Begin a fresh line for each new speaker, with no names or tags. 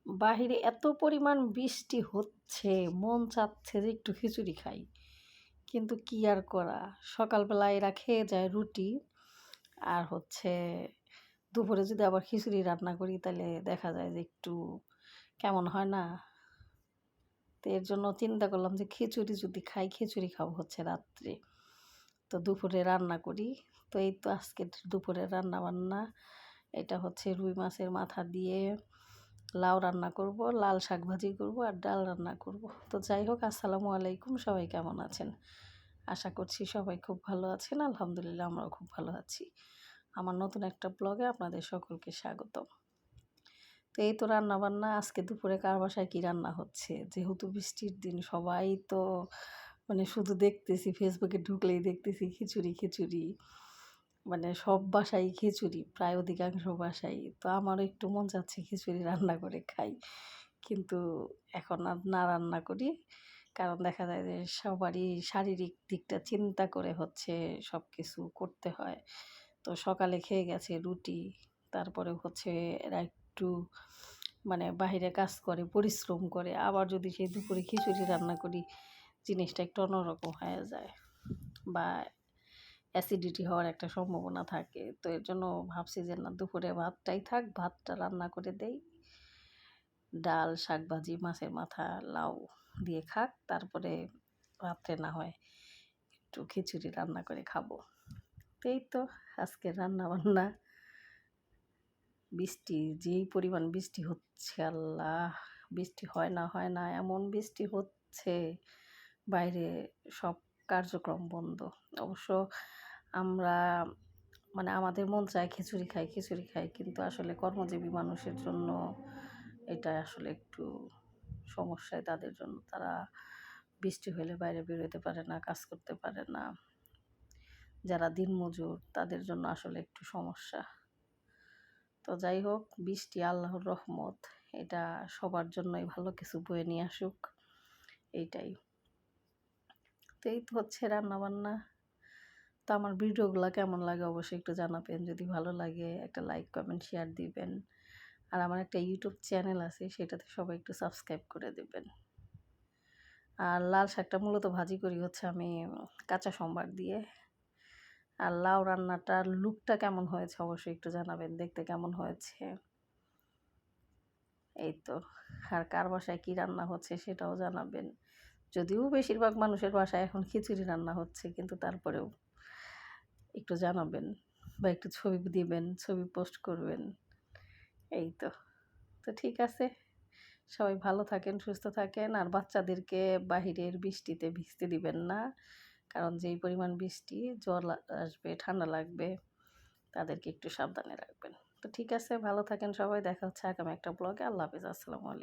বাহিরে এত পরিমাণ বৃষ্টি হচ্ছে, মন চাচ্ছে যে একটু খিচুড়ি খাই। কিন্তু কি আর করা? সকালবেলা এরা খেয়ে যায় রুটি। আর দুপুরে যদি আবার খিচুড়ি রান্না করি তাহলে দেখা যায় যে একটু কেমন হয় না? তো এর জন্য চিন্তা করলাম যে খিচুড়ি যদি খাই, খিচুড়ি খাবো রাত্রে। তো দুপুরে রান্না করি। তো এই তো আজকের দুপুরের রান্নাবান্না। এটা রুই মাছের মাথা দিয়ে লাউ রান্না করব, লাল শাক ভাজি করব আর ডাল রান্না করব। তো যাই হোক, আসসালামু আলাইকুম, সবাই কেমন আছেন? আশা করছি সবাই খুব ভালো আছেন। আলহামদুলিল্লাহ আমরাও খুব ভালো আছি। আমার নতুন একটা ব্লগে আপনাদের সকলকে স্বাগতম। তো এই তো রান্নাবান্না, আজকে দুপুরে কার বাসায় কী রান্না হচ্ছে। যেহেতু বৃষ্টির দিন, সবাই তো মানে শুধু দেখতেছি, ফেসবুকে ঢুকলেই দেখতেছি খিচুড়ি খিচুড়ি, মানে সব বাসায় খিচুড়ি, প্রায় অধিকাংশ বাসায়। তো আমারও একটু মন চাচ্ছে খিচুড়ি রান্না করে খাই, কিন্তু এখন আর না রান্না করি। কারণ দেখা যায় যে সবারই শারীরিক দিকটা চিন্তা করে সব কিছু করতে হয়। তো সকালে খেয়ে গেছে রুটি, তারপরে এরা একটু মানে বাহিরে কাজ করে, পরিশ্রম করে, আবার যদি সেই দুপুরে খিচুড়ি রান্না করি, জিনিসটা একটু অন্যরকম হয়ে যায় বা অ্যাসিডিটি হওয়ার একটা সম্ভাবনা থাকে। তো এর জন্য ভাবছি যে না, দুপুরে ভাতটাই থাক, ভাতটা রান্না করে দেই, ডাল শাক ভাজি মাছের মাথা লাউ দিয়ে খাক, তারপরে রাত্রে না হয় একটু খিচুড়ি রান্না করে খাবো। তো এই তো আজকের রান্নাবান্না। বৃষ্টি, যেই পরিমাণ বৃষ্টি হচ্ছে, আল্লাহ! বৃষ্টি হয় না এমন বৃষ্টি হচ্ছে, বাইরে সব কার্যক্রম বন্ধ। অবশ্য আমরা মানে আমাদের মন চায় খিচুড়ি খাই খিচুড়ি খাই, কিন্তু আসলে কর্মজীবী মানুষের জন্য এটা আসলে একটু সমস্যায় তাদের জন্য। তারা বৃষ্টি হলে বাইরে বেরোতে পারে না, কাজ করতে পারে না। যারা দিনমজুর তাদের জন্য আসলে একটু সমস্যা। তো যাই হোক, বৃষ্টি আল্লাহর রহমত, এটা সবার জন্যই ভালো কিছু বয়ে নিয়ে আসুক, এইটাই। তো এই তো রান্নাবান্না। তো আমার ভিডিওগুলো কেমন লাগে অবশ্যই একটু জানাবেন। যদি ভালো লাগে একটা লাইক কমেন্ট শেয়ার দিবেন। আর আমার একটা ইউটিউব চ্যানেল আছে, সেটাতে সবাই একটু সাবস্ক্রাইব করে দেবেন। আর লাল শাকটা মূলত ভাজি করি আমি কাঁচা সম্বার দিয়ে। আর লাউ রান্নাটার লুকটা কেমন হয়েছে অবশ্যই একটু জানাবেন, দেখতে কেমন হয়েছে। এই তো। আর কার বাসায় কী রান্না হচ্ছে সেটাও জানাবেন। যদিও বেশিরভাগ মানুষের বাসায় এখন খিচুড়ি রান্না হচ্ছে, কিন্তু তারপরেও একটু জানাবেন বা একটু ছবি দিবেন, ছবি পোস্ট করবেন। এই তো। তো ঠিক আছে, সবাই ভালো থাকেন, সুস্থ থাকেন। আর বাচ্চাদেরকে বাহিরের বৃষ্টিতে ভিজতে দিবেন না, কারণ যেই পরিমাণ বৃষ্টি, জ্বর আসবে, ঠান্ডা লাগবে, তাদেরকে একটু সাবধানে রাখবেন। তো ঠিক আছে, ভালো থাকেন সবাই। দেখা হচ্ছে আগামী একটা ব্লগে। আল্লাহ হাফেজ, আসসালামু আলাইকুম।